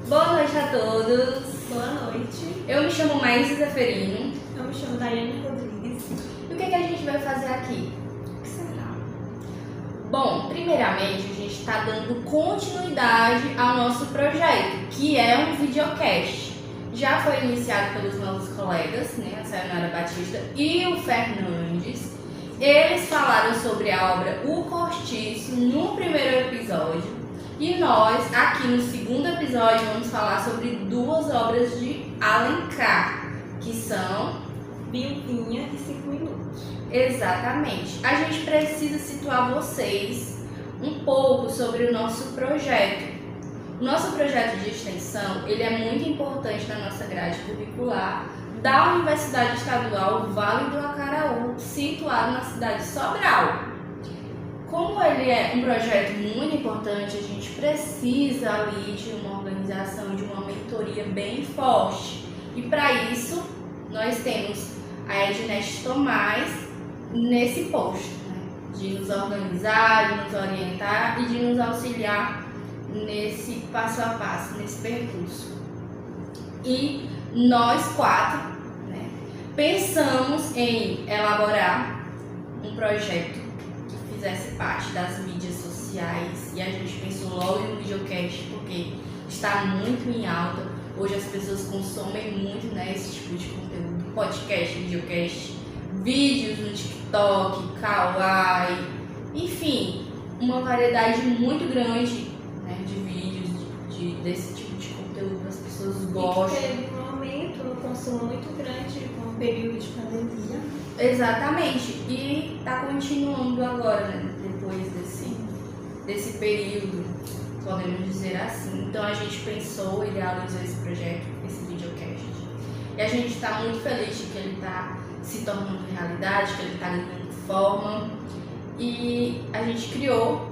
Boa noite a todos. Boa noite. Eu me chamo Maísa Zeferino. Eu me chamo Daiane Rodrigues. E o que a gente vai fazer aqui? O que será? Bom, primeiramente a gente está dando continuidade ao nosso projeto, que é um videocast. Já foi iniciado pelos nossos colegas, né, a Sayonara Batista e o Fernandes. Eles falaram sobre a obra O Cortiço no primeiro episódio. E nós, aqui no segundo episódio, vamos falar sobre duas obras de Alencar, que são Bilvinha e 5 minutos. Exatamente. A gente precisa situar vocês um pouco sobre o nosso projeto. O nosso projeto de extensão, ele é muito importante na nossa grade curricular da Universidade Estadual Vale do Acaraú, situado na cidade de Sobral. Como ele é um projeto muito importante, a gente precisa ali de uma organização, de uma mentoria bem forte. E para isso, nós temos a Ednete Tomás nesse posto, né? De nos organizar, de nos orientar e de nos auxiliar nesse passo a passo, nesse percurso. E nós quatro, né, pensamos em elaborar um projeto fizesse parte das mídias sociais e a gente pensou logo em um videocast porque está muito em alta. Hoje as pessoas consomem muito, né, esse tipo de conteúdo, podcast, videocast, vídeos no TikTok, Kawaii, enfim, uma variedade muito grande, né, de vídeos desse tipo de conteúdo, as pessoas gostam. E teve um aumento no consumo muito grande com o período de pandemia. Exatamente, e está continuando agora, né, depois desse período, podemos dizer assim. Então a gente pensou, idealizou esse projeto, esse videocast, e a gente está muito feliz de que ele está se tornando realidade, que ele está ganhando forma, e a gente criou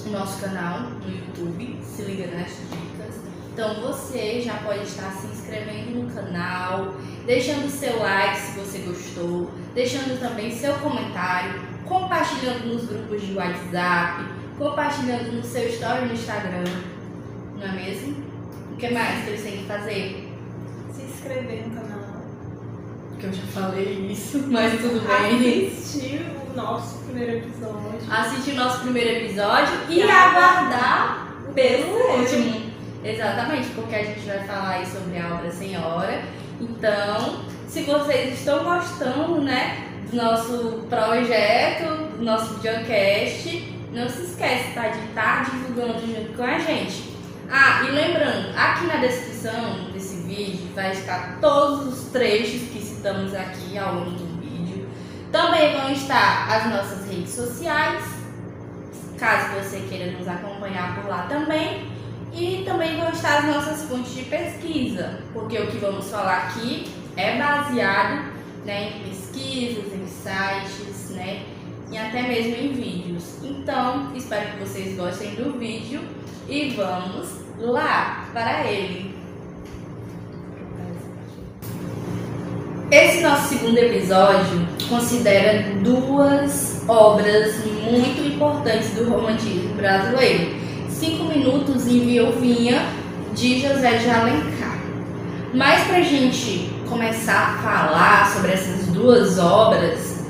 o nosso canal no YouTube, se liga nas dicas. Então você já pode estar se inscrevendo no canal, deixando seu like se você gostou, deixando também seu comentário, compartilhando nos grupos de WhatsApp, compartilhando no seu story no Instagram, não é mesmo? O que mais que eles têm que fazer? Se inscrever no canal. Que eu já falei isso, mas tudo bem. Assistir o nosso primeiro episódio. Assistir o nosso primeiro episódio e aguardar pelo último. Exatamente, porque a gente vai falar aí sobre a obra Senhora. Então, se vocês estão gostando, né, do nosso projeto, do nosso videocast, não se esquece, tá, de estar divulgando junto com a gente. Ah, e lembrando, aqui na descrição desse vídeo vai estar todos os trechos que citamos aqui ao longo do vídeo. Também vão estar as nossas redes sociais, caso você queira nos acompanhar por lá também. E também vão estar as nossas fontes de pesquisa, porque o que vamos falar aqui é baseado, né, em pesquisas, em sites, né, e até mesmo em vídeos. Então, espero que vocês gostem do vídeo e vamos lá para ele. Esse nosso segundo episódio considera duas obras muito importantes do romantismo brasileiro. 5 minutos em Bilvinha, de José de Alencar. Mas para a gente começar a falar sobre essas duas obras,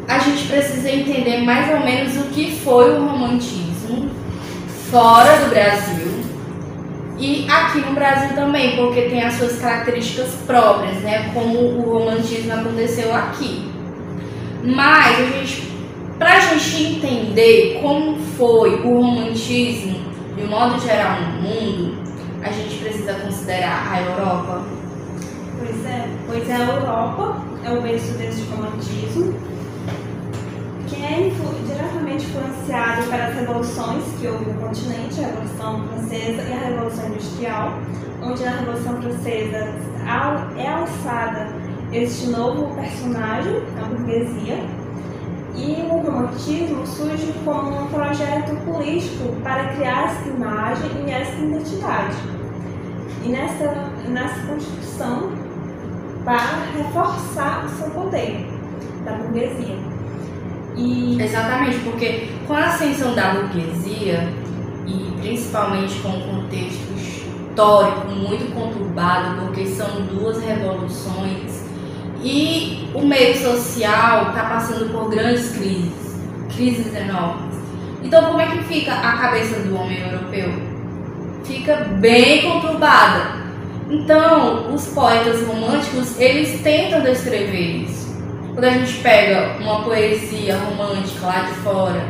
a gente precisa entender mais ou menos o que foi o romantismo fora do Brasil e aqui no Brasil também, porque tem as suas características próprias, né, como o romantismo aconteceu aqui. Mas para a gente entender como foi o romantismo, de um modo geral, no mundo, a gente precisa considerar a Europa. Pois é, a Europa é o berço desse romantismo, que é diretamente influenciado pelas revoluções que houve no continente, a Revolução Francesa e a Revolução Industrial, onde na Revolução Francesa é alçada este novo personagem, a burguesia. E o romantismo surge como um projeto político para criar essa imagem e essa identidade. E nessa construção, para reforçar o seu poder da burguesia. Exatamente, porque com a ascensão da burguesia, e principalmente com o contexto histórico muito conturbado, porque são 2 revoluções e o meio social está passando por grandes crises enormes. Então, como é que fica a cabeça do homem europeu? Fica bem conturbada. Então, os poetas românticos, eles tentam descrever isso. Quando a gente pega uma poesia romântica lá de fora,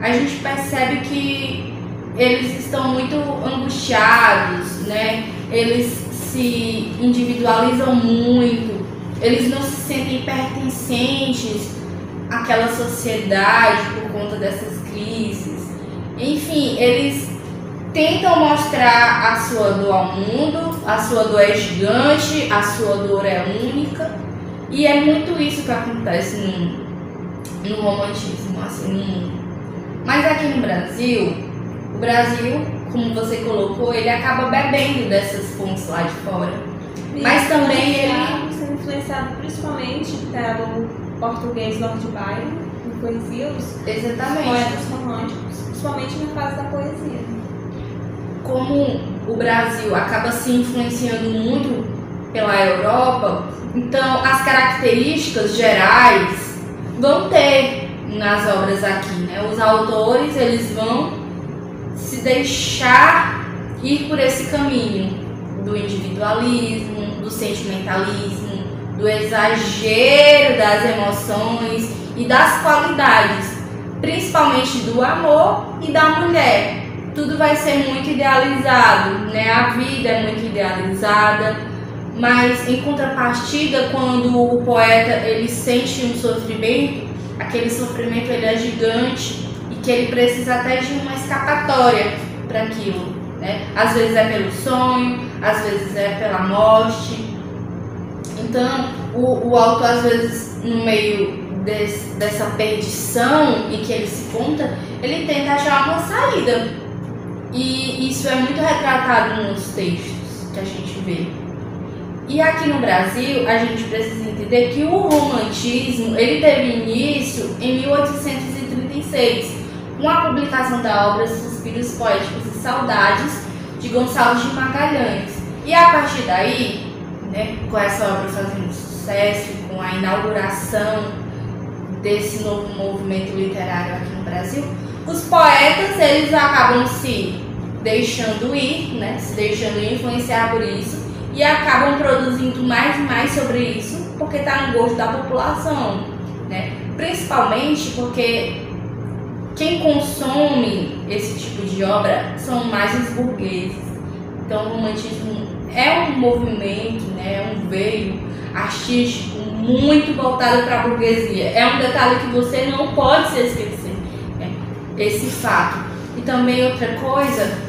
a gente percebe que eles estão muito angustiados, né? Eles se individualizam muito, eles não se sentem pertencentes àquela sociedade por conta dessas crises. Enfim, eles tentam mostrar a sua dor ao mundo, a sua dor é gigante, a sua dor é única, e é muito isso que acontece no romantismo, assim, no mundo. Mas aqui no Brasil, o Brasil, como você colocou, ele acaba bebendo dessas fontes lá de fora. Mas também ele... sendo influenciado principalmente pelo português Lord Byron, em poesia, os poetas românticos, principalmente na fase da poesia. Como o Brasil acaba se influenciando muito pela Europa, então as características gerais vão ter nas obras aqui, né? Os autores, eles vão se deixar ir por esse caminho do individualismo, do sentimentalismo, do exagero das emoções e das qualidades, principalmente do amor e da mulher. Tudo vai ser muito idealizado, né? A vida é muito idealizada, mas em contrapartida, quando o poeta ele sente um sofrimento, aquele sofrimento ele é gigante e que ele precisa até de uma escapatória para aquilo, né? Às vezes é pelo sonho, às vezes é pela morte. Então, o autor, às vezes, no meio dessa perdição em que ele se conta, ele tenta achar uma saída. E isso é muito retratado nos textos que a gente vê. E aqui no Brasil, a gente precisa entender que o romantismo ele teve início em 1836, com a publicação da obra Suspiros Poéticos e Saudades, de Gonçalves de Magalhães. E a partir daí, né, com essa obra fazendo sucesso, com a inauguração desse novo movimento literário aqui no Brasil, os poetas eles acabam se deixando ir, né, se deixando influenciar por isso e acabam produzindo mais e mais sobre isso porque está no gosto da população, né? Principalmente porque quem consome esse tipo de obra são mais os burgueses. Então o romantismo é um movimento, né, é um veio artístico muito voltado para a burguesia. É um detalhe que você não pode se esquecer, né? Esse fato. E também outra coisa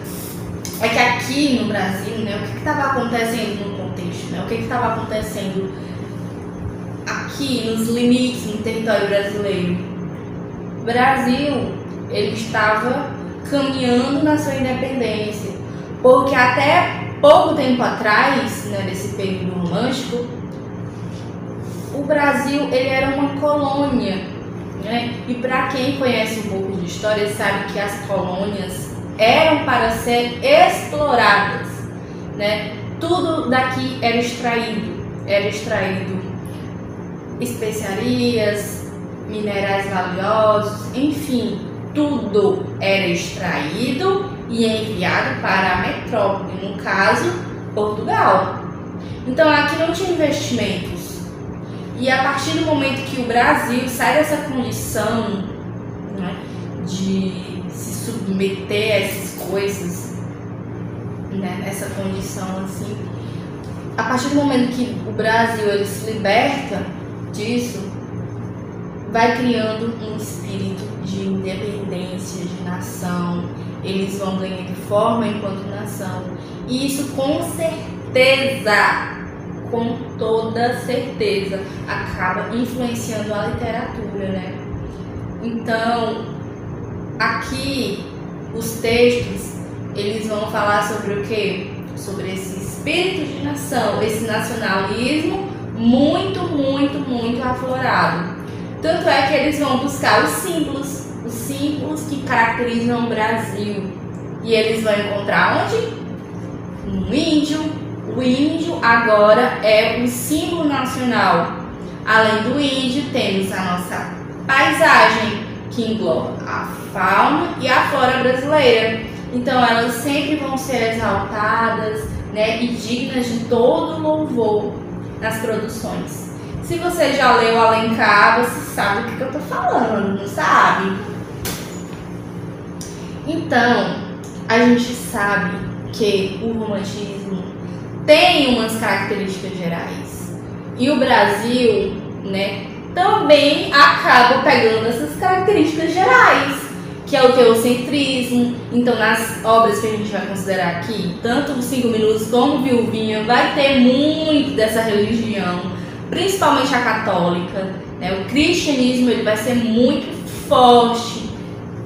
é que aqui no Brasil, né, o que estava acontecendo no contexto, né, o que estava acontecendo aqui nos limites no território brasileiro. O Brasil, ele estava caminhando na sua independência, porque até pouco tempo atrás, né, nesse período romântico, o Brasil ele era uma colônia, né? E para quem conhece um pouco de história sabe que as colônias eram para ser exploradas, né? Tudo daqui era extraído especiarias, minerais valiosos, enfim, tudo era extraído e enviado para a metrópole, no caso, Portugal. Então aqui não tinha investimentos. E a partir do momento que o Brasil sai dessa condição, né, de se submeter a essas coisas, né, nessa condição assim, a partir do momento que o Brasil ele se liberta disso, vai criando um espírito de independência, de nação, eles vão ganhando forma enquanto nação. E isso com certeza, com toda certeza, acaba influenciando a literatura, né? Então, aqui, os textos, eles vão falar sobre o quê? Sobre esse espírito de nação, esse nacionalismo muito, muito, muito aflorado. Tanto é que eles vão buscar os símbolos que caracterizam o Brasil. E eles vão encontrar onde? no índio. O índio agora é o símbolo nacional. Além do índio, temos a nossa paisagem, que engloba a fauna e a flora brasileira. Então elas sempre vão ser exaltadas, né, e dignas de todo louvor nas produções. Se você já leu Alencar, você sabe o que eu tô falando, não sabe? Então, a gente sabe que o romantismo tem umas características gerais. E o Brasil, né, também acaba pegando essas características gerais, que é o teocentrismo. Então, nas obras que a gente vai considerar aqui, tanto os 5 Minutos como Viuvinha, vai ter muito dessa religião, principalmente a católica, né? O cristianismo ele vai ser muito forte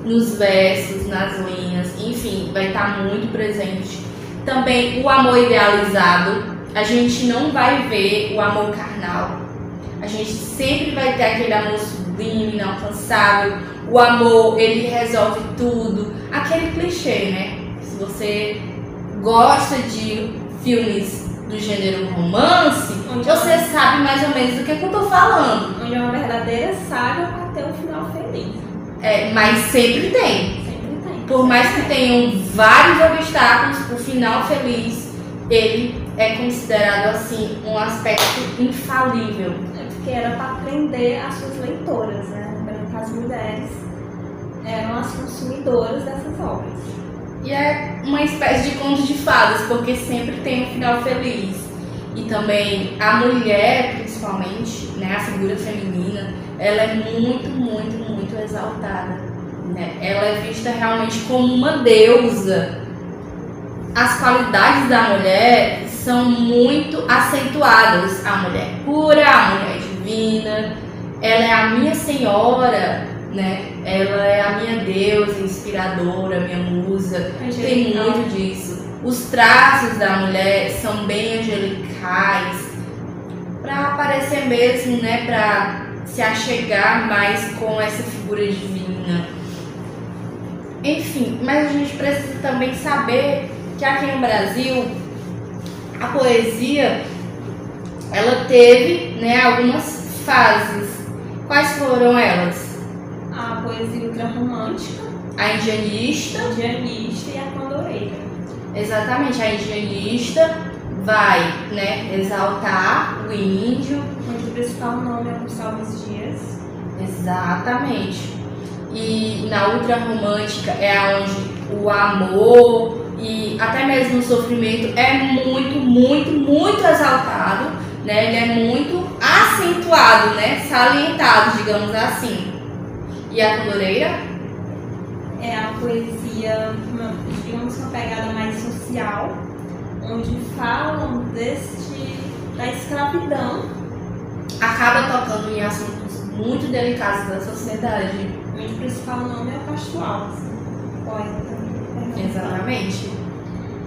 nos versos, nas linhas, enfim, vai estar muito presente. Também o amor idealizado, a gente não vai ver o amor carnal. A gente sempre vai ter aquele amor sublime, inalcançável. O amor, ele resolve tudo. Aquele clichê, né? Se você gosta de filmes do gênero romance, você sabe mais ou menos do que eu tô falando. Onde é uma verdadeira saga para ter um final feliz. Mas sempre tem. Sempre tem. Por mais que tenham vários obstáculos, o final feliz, ele é considerado assim um aspecto infalível. Que era para prender as suas leitoras, né? Lembrando que as mulheres eram as consumidoras dessas obras. E é uma espécie de conto de fadas, porque sempre tem um final feliz. E também a mulher, principalmente, né, a figura feminina, ela é muito, muito, muito exaltada, né? Ela é vista realmente como uma deusa. As qualidades da mulher são muito acentuadas. A mulher pura, a mulher divina, ela é a minha senhora, né? Ela é a minha deusa inspiradora, minha musa. Tem muito disso. Os traços da mulher são bem angelicais, para parecer mesmo, né? Para se achegar mais com essa figura divina. Enfim, mas a gente precisa também saber que aqui no Brasil a poesia ela teve, né, algumas fases. Quais foram elas? A poesia ultrarromântica, A indianista. e a condoreira. Exatamente, a indianista vai, né, exaltar o índio. Onde o principal nome é Gonçalves Dias. Exatamente. E na ultrarromântica é onde o amor e até mesmo o sofrimento é muito, muito, muito exaltado, né? Ele é muito acentuado, né? Salientado, digamos assim. E a condoreira? É a poesia, digamos, uma pegada mais social, onde falam da escravidão. Acaba tocando em assuntos muito delicados da sociedade. Onde o principal nome é o Castro Alves, poeta. Exatamente.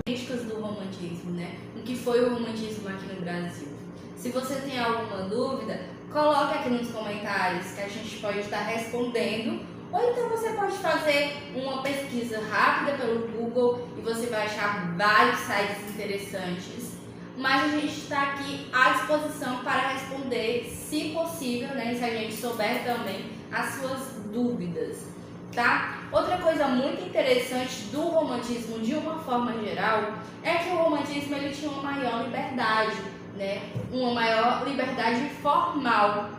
Características do romantismo, né? O que foi o romantismo aqui no Brasil? Se você tem alguma dúvida, coloque aqui nos comentários que a gente pode estar respondendo. Ou então você pode fazer uma pesquisa rápida pelo Google e você vai achar vários sites interessantes. Mas a gente está aqui à disposição para responder, se possível, né? Se a gente souber também as suas dúvidas. Tá? Outra coisa muito interessante do romantismo de uma forma geral é que o romantismo ele tinha uma maior liberdade, né? Uma maior liberdade formal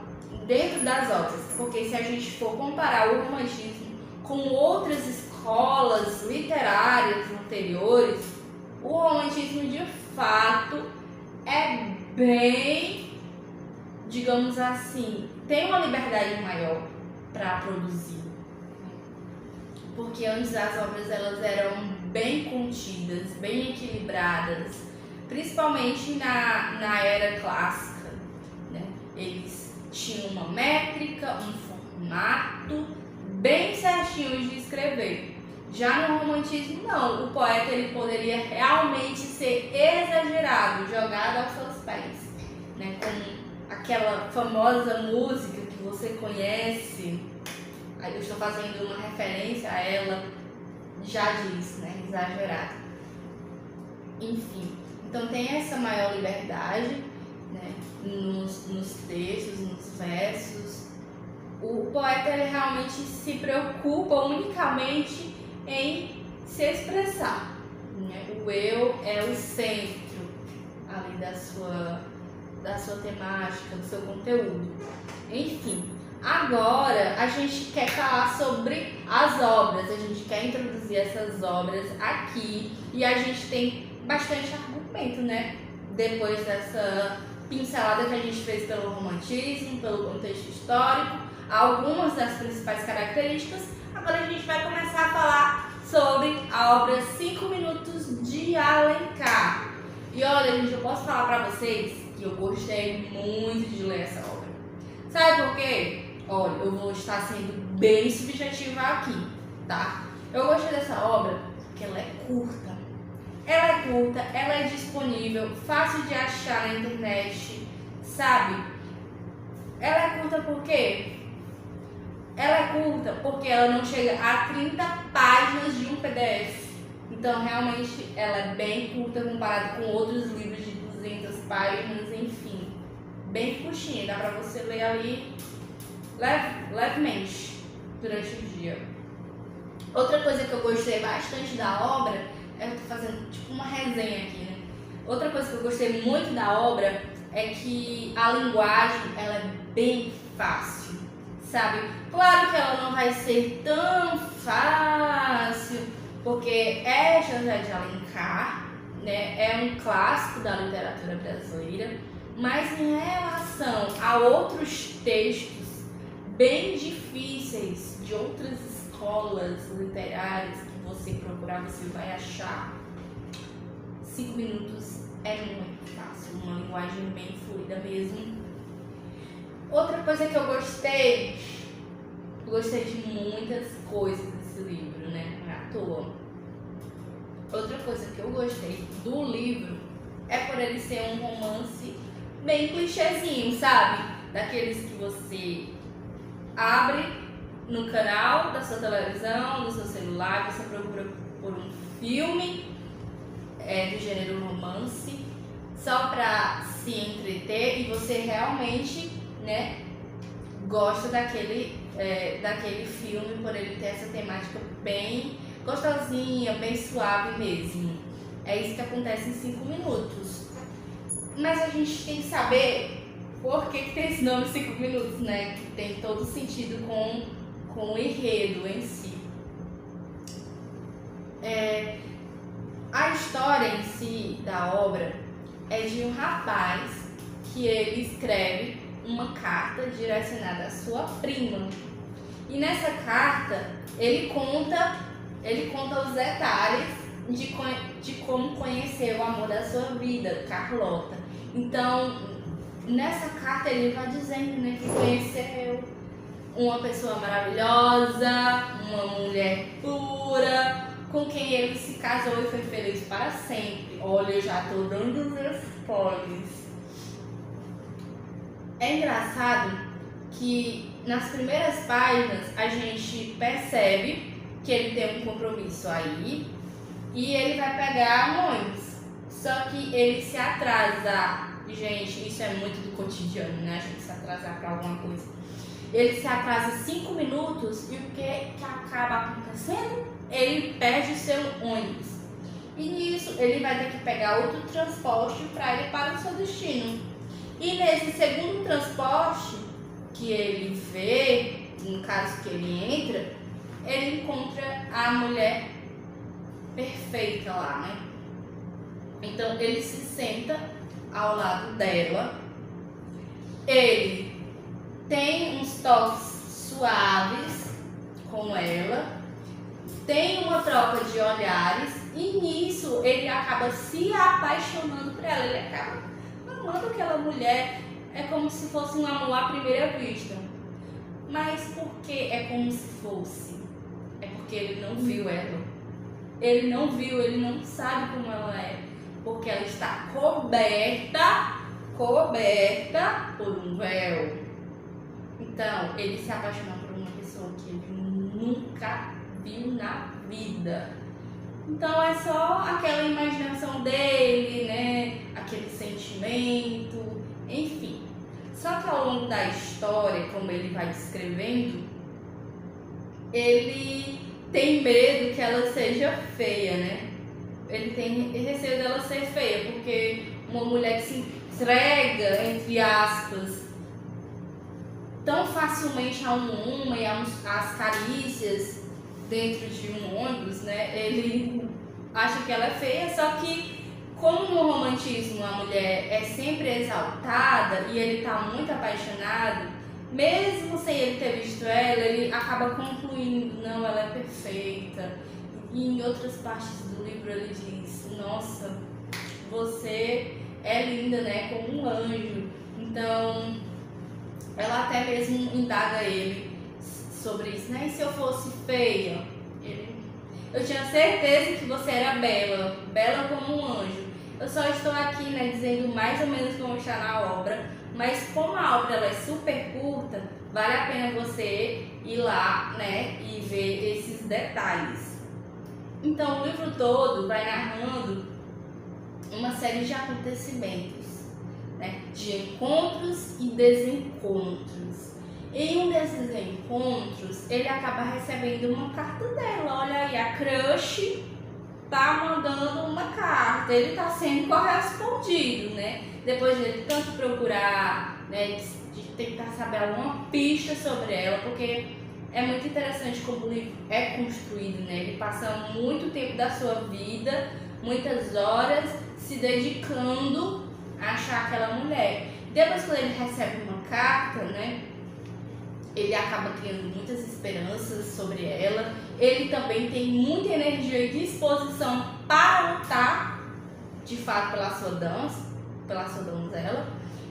dentro das obras, porque se a gente for comparar o romantismo com outras escolas literárias anteriores, o romantismo de fato é bem, digamos assim, tem uma liberdade maior para produzir. Porque antes as obras elas eram bem contidas, bem equilibradas, principalmente na era clássica, né? Eles tinham uma métrica, um formato bem certinho de escrever. Já no romantismo não, o poeta ele poderia realmente ser exagerado, jogado aos seus pés, né? Como aquela famosa música que você conhece. Eu estou fazendo uma referência a ela, já diz, né? Exagerado. enfim. Então tem essa maior liberdade, né, nos textos, nos versos. O poeta ele realmente se preocupa unicamente em se expressar, né? O eu é o centro ali da sua temática, do seu conteúdo. Enfim, agora a gente quer falar sobre as obras, a gente quer introduzir essas obras aqui e a gente tem bastante argumento, né? Depois dessa pincelada que a gente fez pelo romantismo, pelo contexto histórico, algumas das principais características. Agora a gente vai começar a falar sobre a obra 5 Minutos de Alencar. E olha, gente, eu posso falar pra vocês que eu gostei muito de ler essa obra. Sabe por quê? Olha, eu vou estar sendo bem subjetiva aqui, tá? Eu gostei dessa obra porque ela é curta. Ela é curta, ela é disponível, fácil de achar na internet, sabe? Ela é curta por quê? Ela é curta porque ela não chega a 30 páginas de um PDF. Então, realmente, ela é bem curta comparado com outros livros de 200 páginas, enfim. Bem curtinha, dá pra você ler ali levemente durante o dia. Outra coisa que eu gostei bastante da obra, eu tô fazendo tipo uma resenha aqui, né? Outra coisa que eu gostei muito da obra é que a linguagem, ela é bem fácil, sabe? Claro que ela não vai ser tão fácil, porque é José de Alencar, né? É um clássico da literatura brasileira, mas em relação a outros textos bem difíceis de outras escolas literárias que você procurar, você vai achar. 5 minutos é muito fácil, uma linguagem bem fluida mesmo. Outra coisa que eu gostei de muitas coisas desse livro, né? Não é à toa. Outra coisa que eu gostei do livro é por ele ser um romance bem clichêzinho, sabe? Daqueles que você abre no canal da sua televisão, do seu celular, você procura por um filme do gênero romance, só pra se entreter, e você realmente, né, gosta daquele filme por ele ter essa temática bem gostosinha, bem suave mesmo. É isso que acontece em 5 minutos. Mas a gente tem que saber por que tem esse nome 5 minutos, né? Que tem todo sentido com o enredo em si. A história em si da obra é de um rapaz que ele escreve uma carta direcionada à sua prima. E nessa carta ele conta os detalhes de como conhecer o amor da sua vida, Carlota. Então, nessa carta ele vai dizendo, né, que conheceu uma pessoa maravilhosa, uma mulher pura, com quem ele se casou e foi feliz para sempre. Olha, eu já tô dando os spoilers. É engraçado que nas primeiras páginas a gente percebe que ele tem um compromisso aí e ele vai pegar um ônibus. Só que ele se atrasa. Gente, isso é muito do cotidiano, né? A gente se atrasar para alguma coisa. Ele se atrasa 5 minutos e o que acaba acontecendo? Ele perde o seu ônibus. E nisso ele vai ter que pegar outro transporte para ir para o seu destino. E nesse segundo transporte que ele vê, no caso que ele entra, ele encontra a mulher perfeita lá, né? Então ele se senta ao lado dela, ele tem uns toques suaves com ela, tem uma troca de olhares e nisso ele acaba se apaixonando por ela, ele acaba amando aquela mulher, é como se fosse um amor à primeira vista. Mas por que é como se fosse? É porque ele não viu ela. Ele não viu, ele não sabe como ela é. Porque ela está coberta por um véu. Então, ele se apaixona por uma pessoa que ele nunca viu na vida. Então é só aquela imaginação dele, né? Aquele sentimento, enfim. Só que ao longo da história, como ele vai descrevendo, ele tem medo que ela seja feia, né? Ele tem receio dela ser feia, porque uma mulher que se entrega, entre aspas, tão facilmente a um homem, às carícias dentro de um ônibus, né? Ele acha que ela é feia, só que como no romantismo a mulher é sempre exaltada e ele tá muito apaixonado, mesmo sem ele ter visto ela, ele acaba concluindo, não, ela é perfeita. E em outras partes do livro ele diz, nossa, você é linda, né, como um anjo. Então, ela até mesmo indaga ele sobre isso, né, e se eu fosse feia? Eu tinha certeza que você era bela, bela como um anjo. Eu só estou aqui, né, dizendo mais ou menos como está na obra, mas como a obra ela é super curta, vale a pena você ir lá, né, e ver esses detalhes. Então o livro todo vai narrando uma série de acontecimentos, né, de encontros e desencontros. Em um desses encontros, ele acaba recebendo uma carta dela. Olha aí, a crush tá mandando uma carta, ele tá sendo correspondido, né? Depois de ele tanto procurar, né, de tentar saber alguma pista sobre ela, porque é muito interessante como o livro é construído, né? Ele passa muito tempo da sua vida, muitas horas, se dedicando a achar aquela mulher. Depois, quando ele recebe uma carta, né, ele acaba criando muitas esperanças sobre ela. Ele também tem muita energia e disposição para lutar, de fato, pela sua donzela.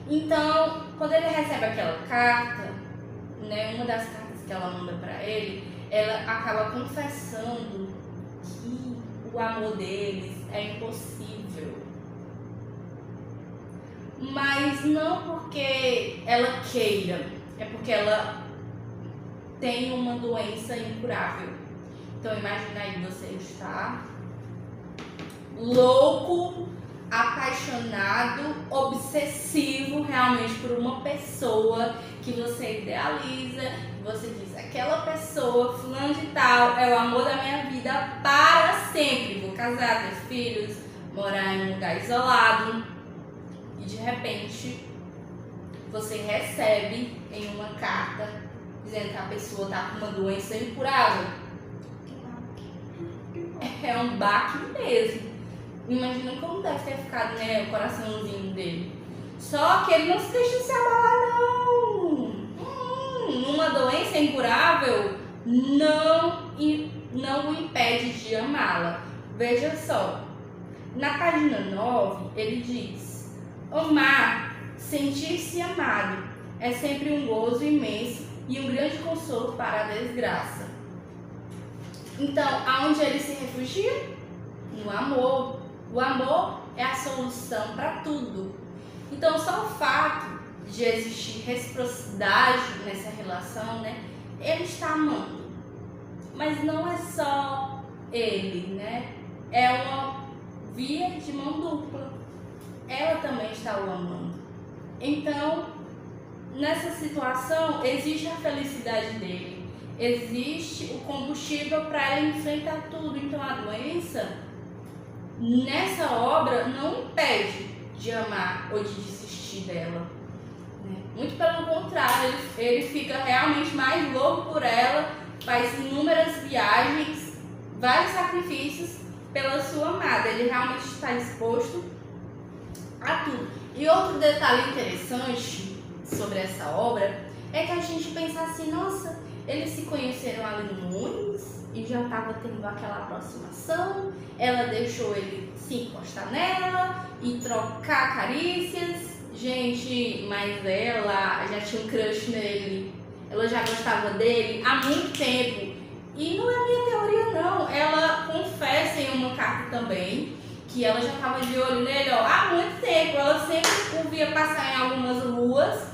Então, quando ele recebe aquela carta, né, uma das cartas que ela manda para ele, ela acaba confessando que o amor deles é impossível. Mas não porque ela queira, é porque ela tem uma doença incurável. Então imagina aí você estar louco, apaixonado, obsessivo realmente por uma pessoa que você idealiza, você diz, aquela pessoa, fulano de tal, é o amor da minha vida para sempre, vou casar, ter filhos, morar em um lugar isolado, e de repente você recebe em uma carta dizendo que a pessoa está com uma doença incurável. É um baque mesmo. Imagina como deve ter ficado, né, o coraçãozinho dele. Só que ele não se deixa se abalar, não. Uma doença incurável não o impede de amá-la. Veja só. Na página 9, ele diz: amar, sentir-se amado, é sempre um gozo imenso e um grande consolo para a desgraça. Então, aonde ele se refugia? No amor. O amor é a solução para tudo. Então, só o fato de existir reciprocidade nessa relação, né? Ele está amando. Mas não é só ele, né? É uma via de mão dupla. Ela também está o amando. Então, nessa situação, existe a felicidade dele, existe o combustível para ele enfrentar tudo. Então a doença, nessa obra, não impede de amar ou de desistir dela, né? Muito pelo contrário, ele fica realmente mais louco por ela, faz inúmeras viagens, vários sacrifícios pela sua amada. Ele realmente está disposto a tudo. E outro detalhe interessante sobre essa obra é que a gente pensa assim, nossa, eles se conheceram ali no ônibus e já estava tendo aquela aproximação, ela deixou ele se encostar nela e trocar carícias. Gente, mas ela já tinha um crush nele, ela já gostava dele há muito tempo. E não é minha teoria não, ela confessa em uma carta também que ela já estava de olho nele, ó, há muito tempo. Ela sempre o via passar em algumas ruas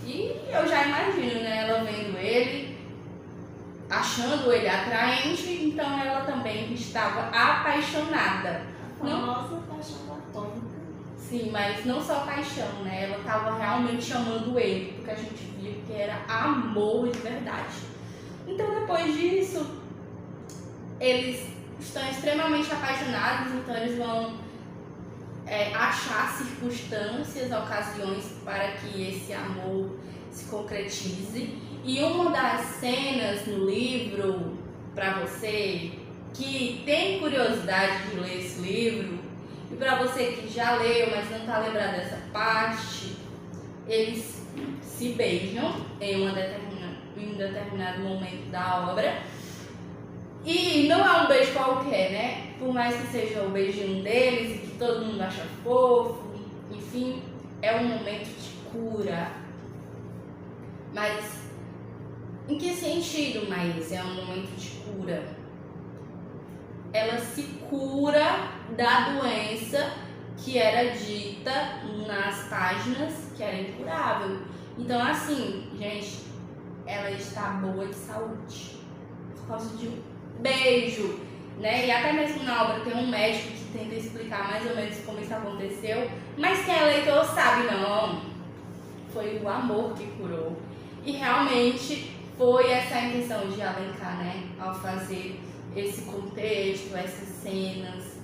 e eu já imagino, né, ela vendo ele achando ele atraente, então ela também estava apaixonada. A famosa paixão platônica. Sim, mas não só paixão, né? Ela estava realmente amando ele, porque a gente via que era amor de verdade. Então depois disso, eles estão extremamente apaixonados, então eles vão achar circunstâncias, ocasiões para que esse amor se concretize. E uma das cenas no livro, para você que tem curiosidade de ler esse livro, e para você que já leu, mas não está lembrado dessa parte, eles se beijam em um determinado momento da obra. E não é um beijo qualquer, né? Por mais que seja o beijinho deles e que todo mundo acha fofo, enfim, é um momento de cura. Mas em que sentido, Maís, é um momento de cura? Ela se cura da doença que era dita nas páginas que era incurável. Então, assim, gente, ela está boa de saúde por causa de um beijo, né? E até mesmo na obra tem um médico que tenta explicar mais ou menos como isso aconteceu, mas quem é leitor sabe, não, foi o amor que curou. E realmente foi essa a intenção de Alencar, né? Ao fazer esse contexto, essas cenas,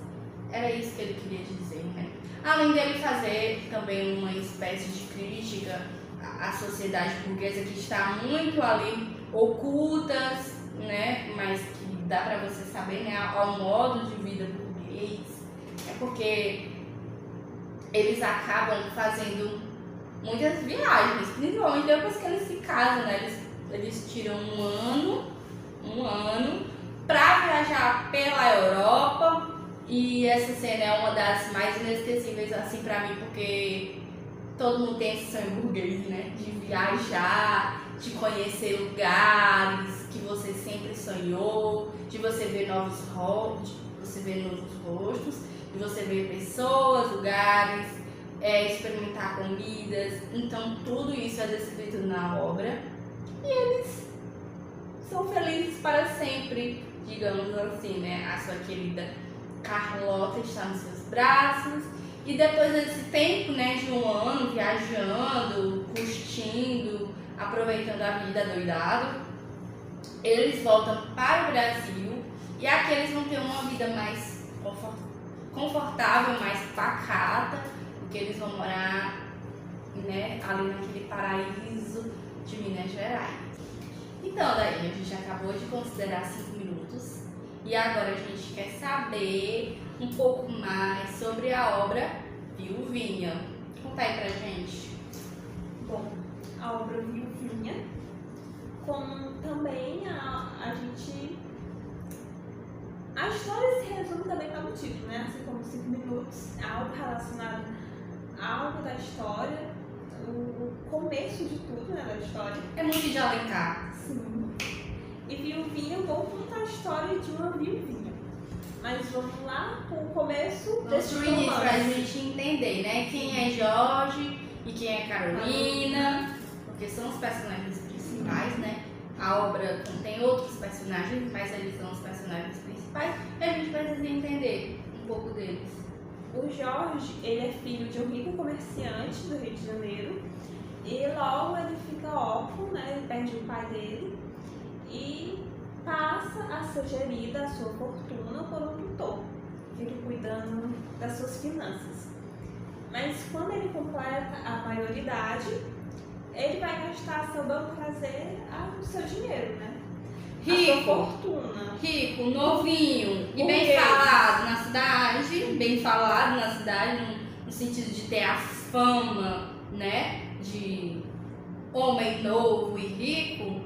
era isso que ele queria dizer, né? Além dele fazer também uma espécie de crítica à sociedade burguesa que está muito ali ocultas, né? Mas que dá para você saber, né? Ao modo de vida burguês. É porque eles acabam fazendo muitas viagens, principalmente depois que eles se casam, né? Eles tiram um ano para viajar pela Europa. E essa cena é uma das mais inesquecíveis assim pra mim, porque todo mundo tem esse sonho burguês, né? De viajar, de conhecer lugares que você sempre sonhou, de você ver novos rostos, de você ver pessoas, lugares, experimentar comidas. Então tudo isso é descrito na obra e eles são felizes para sempre, digamos assim, né? A sua querida Carlota está nos seus braços. E depois desse tempo, né, de um ano viajando, curtindo, aproveitando a vida doidado, eles voltam para o Brasil e aqui eles vão ter uma vida mais confortável, mais pacata, porque eles vão morar, né, ali naquele paraíso de Minas Gerais. Então, daí a gente acabou de considerar 5 minutos e agora a gente quer saber um pouco mais sobre a obra Viuvinha. Conta aí pra gente. Bom, a obra Viuvinha, como também a história se resume também pelo título, né? Assim como 5 minutos, algo relacionado a algo da história, o começo de tudo, né, da história. É muito de Alencar. Sim. E Viuvinha, eu vou contar a história de uma viuvinha. Mas vamos lá com o começo desse início romance. pra gente entender, né? Quem é Jorge e quem é Carolina, porque são os personagens principais, né? A obra contém outros personagens, mas eles são os personagens principais e a gente precisa entender um pouco deles. O Jorge, ele é filho de um rico comerciante do Rio de Janeiro e logo ele fica órfão, né? Ele perde o pai dele e passa a ser gerida a sua fortuna por um tutor, fica cuidando das suas finanças. Mas quando ele completa a maioridade, ele vai gastar a seu bel prazer o seu dinheiro, né? Rico, a sua fortuna. Rico, novinho e bem Burguês. falado na cidade, no sentido de ter a fama, né, de homem novo e rico,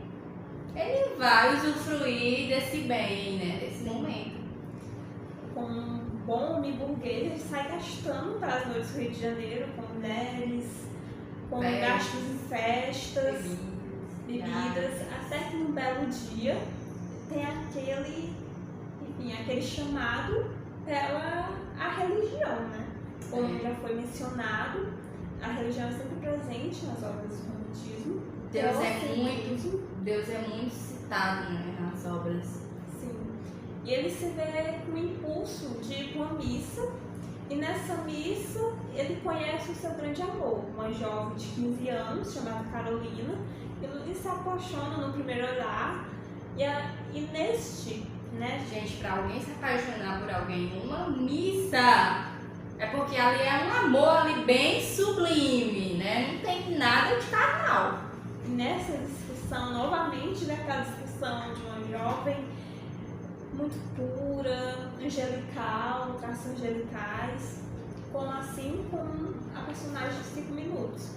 ele vai usufruir desse bem, né, desse momento. Com um bom homem burguês, ele sai gastando para as noites do Rio de Janeiro, com mulheres, com gastos em festas, bebidas, até que num belo dia tem aquele chamado pela a religião, né? Como já foi mencionado, a religião é sempre presente nas obras do romantismo. Deus é muito citado, né, nas as obras. Sim. E ele se vê com o impulso de ir para uma missa, e nessa missa ele conhece o seu grande amor, uma jovem de 15 anos chamada Carolina, e ele se apaixona no primeiro olhar, e neste, né? Gente, pra alguém se apaixonar por alguém em uma missa, é porque ali é um amor ali bem sublime, né? Não tem nada de carnal. E nessa discussão, novamente, daquela discussão de uma jovem muito pura, angelical, traços angelicais, com a personagem de 5 minutos.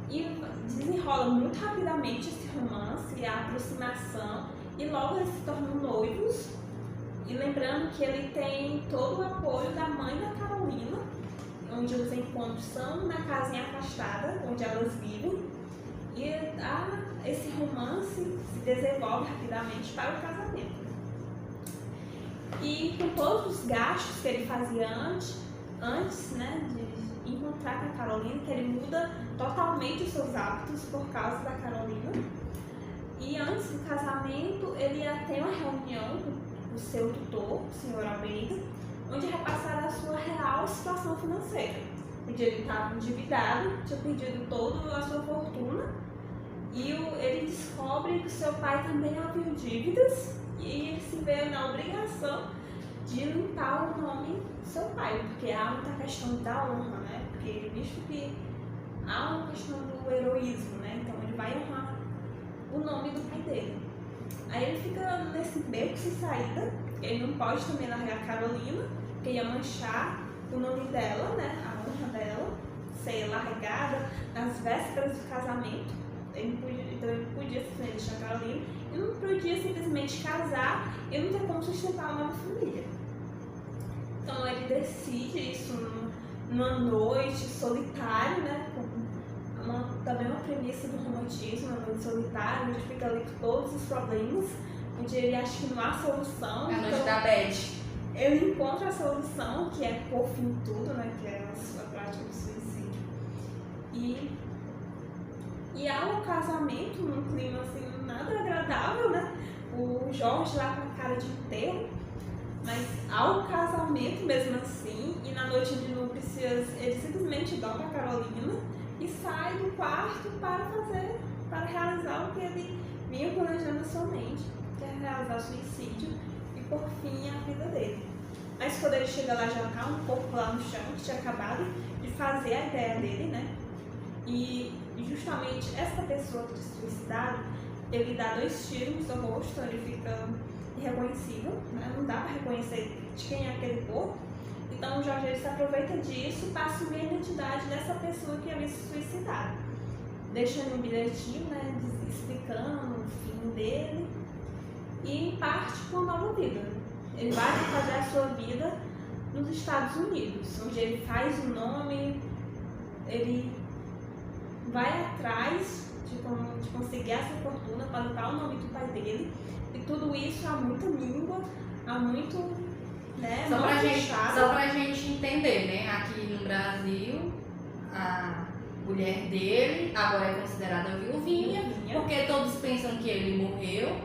E desenrola muito rapidamente esse romance, a aproximação, e logo eles se tornam noivos. E lembrando que ele tem todo o apoio da mãe da Carolina, onde os encontros são na casinha afastada, onde elas vivem. E esse romance se desenvolve rapidamente para o casamento. E com todos os gastos que ele fazia antes, né, de encontrar com a Carolina, que ele muda totalmente os seus hábitos por causa da Carolina. E antes do casamento, ele ia ter uma reunião com o seu tutor, o Sr. Almeida, onde repassaram a sua real situação financeira. Onde ele estava endividado, tinha perdido toda a sua fortuna, e ele descobre que o seu pai também havia dívidas, e ele se vê na obrigação de limpar o nome do seu pai, porque há muita questão da honra, né? Porque visto que há uma questão do heroísmo, né? Então ele vai honrar o nome do pai dele. Aí ele fica nesse beco sem saída, ele não pode também largar a Carolina, porque ia manchar o nome dela, né? A honra dela, ser largada nas vésperas do casamento. Então ele podia simplesmente deixar a Carolina e não podia simplesmente casar e não ter como sustentar uma nova família. Então ele decide isso numa noite solitária, né? Também uma premissa do romantismo, uma noite solitária, onde fica ali com todos os problemas, onde ele acha que não há solução. É a noite da Beth. Ele encontra a solução, que é pôr fim em tudo, né? Que é a prática do suicídio. E há um casamento num clima assim, nada agradável, né? O Jorge lá com a cara de enterro, mas há um casamento mesmo assim, e na noite de núpcias ele simplesmente dobra a Carolina e sai do quarto para realizar o que ele vinha planejando na sua mente, que é realizar o suicídio e por fim a vida dele. Mas quando ele chega lá já tá um pouco lá no chão, que tinha acabado de fazer a ideia dele, né? E justamente essa pessoa que se suicidado, ele dá 2 tiros no rosto, então ele fica irreconhecível, né? Não dá para reconhecer de quem é aquele corpo. Então o Jorge ele se aproveita disso e passa a identidade dessa pessoa que havia se suicidado, deixando um bilhetinho, né, explicando o fim dele, e parte com uma nova vida. Ele vai fazer a sua vida nos Estados Unidos, onde ele faz o nome, ele vai atrás de conseguir essa fortuna para limpar o nome do pai dele, e tudo isso há muita língua, há muito, né, só pra gente entender, né, aqui no Brasil a mulher dele agora é considerada viuvinha, porque todos pensam que ele morreu,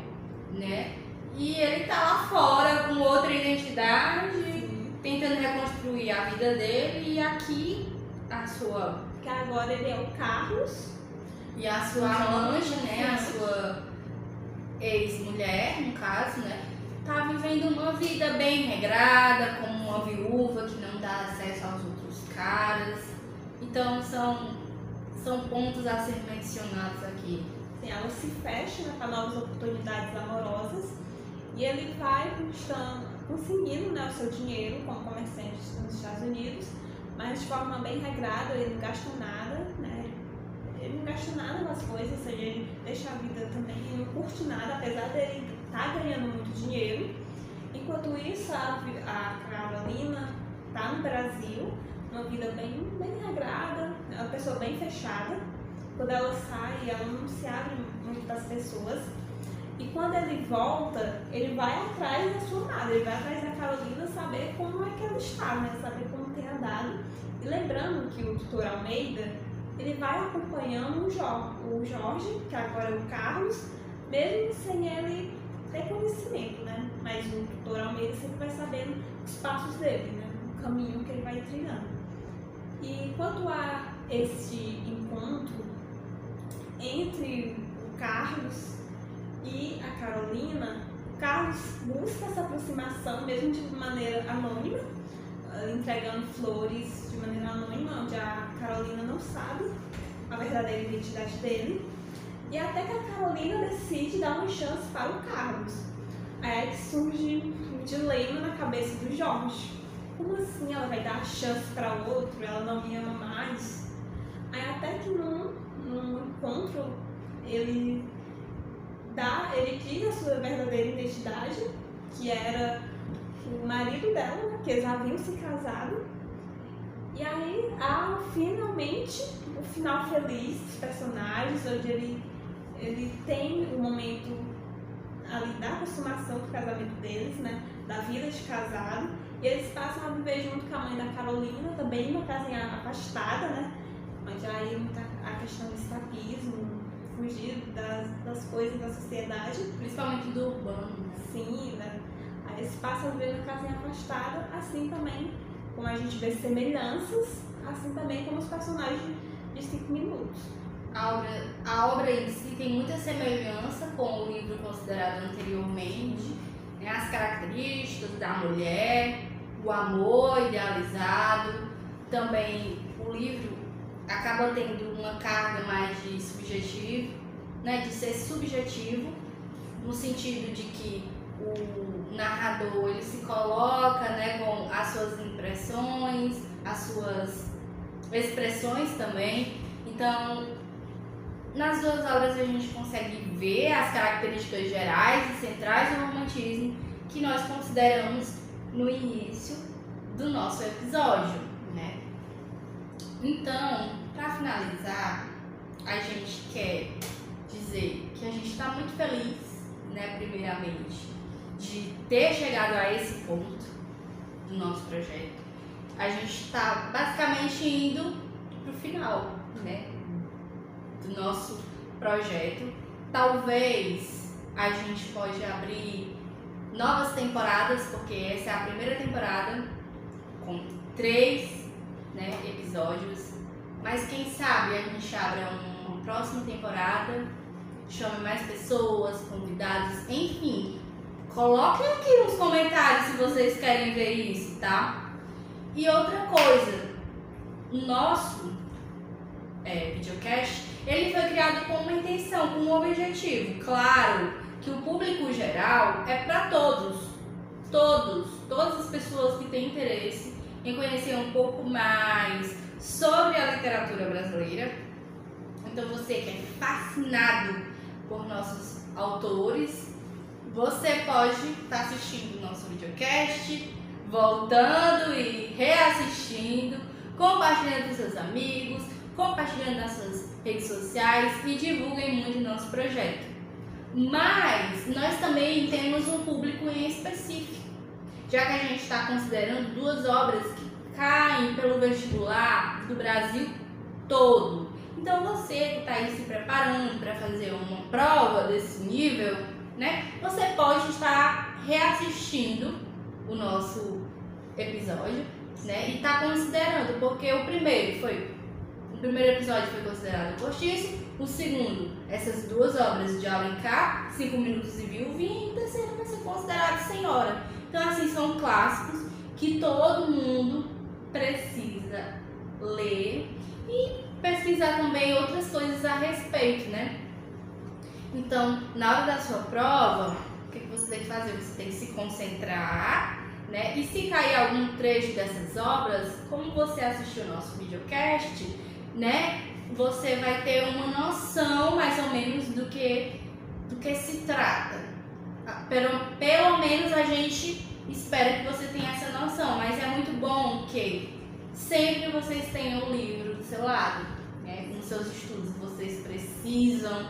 né, e ele tá lá fora com outra identidade, tentando reconstruir a vida dele, e aqui a sua... que agora ele é o Carlos. E a sua amante, né, a sua ex-mulher, no caso, né, tá vivendo uma vida bem regrada, como uma viúva que não dá acesso aos outros caras. Então são pontos a ser mencionados aqui. Sim, ela se fecha, né, para novas oportunidades amorosas, e ele vai conseguindo, né, o seu dinheiro como comerciante nos Estados Unidos, mas de forma bem regrada, ele não gasta nada, né? Ele não gasta nada nas coisas, ou seja, ele deixa a vida também, ele não curte nada, apesar de ele estar ganhando muito dinheiro. Enquanto isso, a Carolina está no Brasil, uma vida bem regrada, é uma pessoa bem fechada. Quando ela sai, ela não se abre muito para as pessoas. E quando ele volta, ele vai atrás da sua amada, ele vai atrás da Carolina saber como é que ela está, né? Saber como tem andado. E lembrando que o tutor Almeida, ele vai acompanhando o Jorge, que agora é o Carlos, mesmo sem ele ter conhecimento, né? Mas o tutor Almeida sempre vai sabendo os passos dele, né? O caminho que ele vai trilhando. E quanto a esse encontro entre o Carlos e a Carolina, o Carlos busca essa aproximação mesmo de maneira anônima, entregando flores de maneira anônima, onde a Carolina não sabe a verdadeira identidade dele. E até que a Carolina decide dar uma chance para o Carlos. Aí é que surge um dilema na cabeça do Jorge. Como assim ela vai dar chance para o outro? Ela não me ama mais? Aí até que num encontro ele diz a sua verdadeira identidade, que era o marido dela, né, que eles haviam se casado. E aí há finalmente o final feliz dos personagens, onde ele tem o momento ali da consumação do casamento deles, né, da vida de casado, e eles passam a viver junto com a mãe da Carolina, também uma casinha afastada, né, onde aí a questão do escapismo, fugir das coisas da sociedade. Principalmente do urbano. Sim, né, aí eles passam a viver na casinha afastada, assim também como a gente vê semelhanças, assim também como os personagens de 5 minutos. A obra em si tem muita semelhança com o livro considerado anteriormente, né? As características da mulher, o amor idealizado. Também o livro acaba tendo uma carga mais de subjetivo, né? De ser subjetivo, no sentido de que o narrador ele se coloca, né, com as suas impressões, as suas expressões também. Então, nas duas obras a gente consegue ver as características gerais e centrais do romantismo que nós consideramos no início do nosso episódio, né? Então, para finalizar, a gente quer dizer que a gente está muito feliz, né, primeiramente, de ter chegado a esse ponto do nosso projeto. A gente está basicamente indo para o final, né, do nosso projeto. Talvez a gente pode abrir novas temporadas, porque essa é a primeira temporada com 3, né, episódios. Mas quem sabe a gente abra uma próxima temporada, chame mais pessoas, convidados, enfim. Coloquem aqui nos comentários se vocês querem ver isso, tá? E outra coisa, o nosso videocast, ele foi criado com uma intenção, com um objetivo. Claro que o público geral é para todas as pessoas que têm interesse em conhecer um pouco mais sobre a literatura brasileira. Então você que é fascinado por nossos autores, você pode estar assistindo o nosso videocast, voltando e reassistindo, compartilhando com seus amigos, compartilhando nas suas redes sociais e divulguem muito o nosso projeto. Mas nós também temos um público em específico, já que a gente está considerando 2 obras que caem pelo vestibular do Brasil todo. Então você que está aí se preparando para fazer uma prova desse nível, né, você pode estar reassistindo o nosso episódio, né, e tá considerando, porque o primeiro episódio foi considerado postiço, o segundo, essas 2 obras de Alencar, 5 Minutos e Viuvinha, e o terceiro vai ser considerado Senhora. Então, assim, são clássicos que todo mundo precisa ler e pesquisar também outras coisas a respeito, né? Então, na hora da sua prova, o que você tem que fazer? Você tem que se concentrar, né? E se cair algum trecho dessas obras, como você assistiu o nosso videocast, né? Você vai ter uma noção mais ou menos do que se trata. Pelo menos a gente espera que você tenha essa noção, mas é muito bom que sempre vocês tenham o livro do seu lado, né? Nos seus estudos, vocês precisam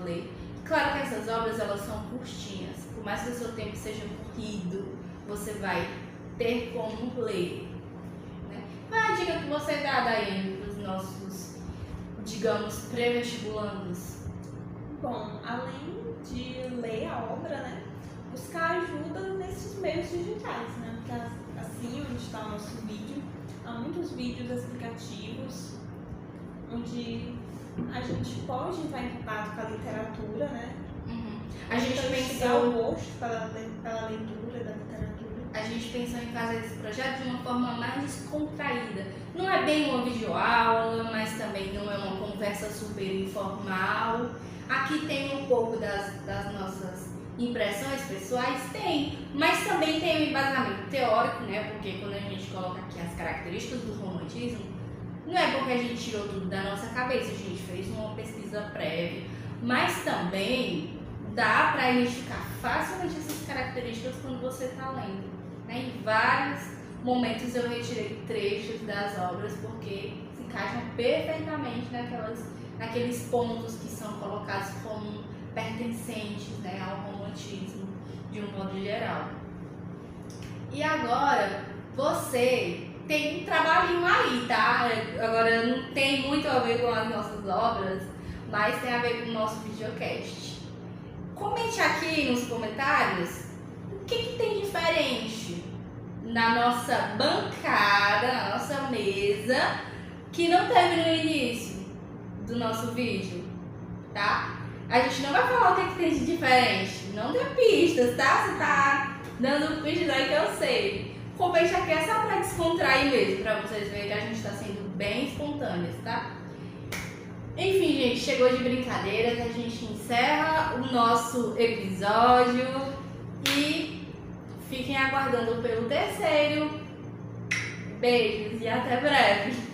ler. Claro que essas obras elas são curtinhas, por mais que o seu tempo seja corrido, você vai ter como ler, né? Qual é a dica que você dá, Daiane, para os nossos, digamos, pré-vestibulandos? Bom, além de ler a obra, né, buscar ajuda nesses meios digitais, né? Porque assim onde está o nosso vídeo, há muitos vídeos explicativos onde a gente pode entrar em contato com a literatura, né? A gente então, pensou o gosto pela leitura da literatura. A gente pensou em fazer esse projeto de uma forma mais descontraída. Não é bem uma videoaula, mas também não é uma conversa super informal. Aqui tem um pouco das nossas impressões pessoais, mas também tem um embasamento teórico, né? Porque quando a gente coloca aqui as características do romantismo, não é porque a gente tirou tudo da nossa cabeça, a gente fez uma pesquisa prévia, mas também dá para identificar facilmente essas características quando você está lendo. Em vários momentos eu retirei trechos das obras porque se encaixam perfeitamente naqueles pontos que são colocados como pertencentes, né, ao romantismo de um modo geral. E agora você tem um trabalhinho aí, tá? Agora não tem muito a ver com as nossas obras, mas tem a ver com o nosso videocast. Comente aqui nos comentários o que tem diferente na nossa bancada, na nossa mesa, que não teve no início do nosso vídeo, tá? A gente não vai falar o que tem de diferente, não dê pistas, tá? Você tá dando pistas aí que eu sei. Comente aqui é só pra descontrair mesmo, pra vocês verem que a gente tá sendo bem espontâneos, tá? Enfim, gente, chegou de brincadeiras, a gente encerra o nosso episódio e fiquem aguardando pelo terceiro. Beijos e até breve!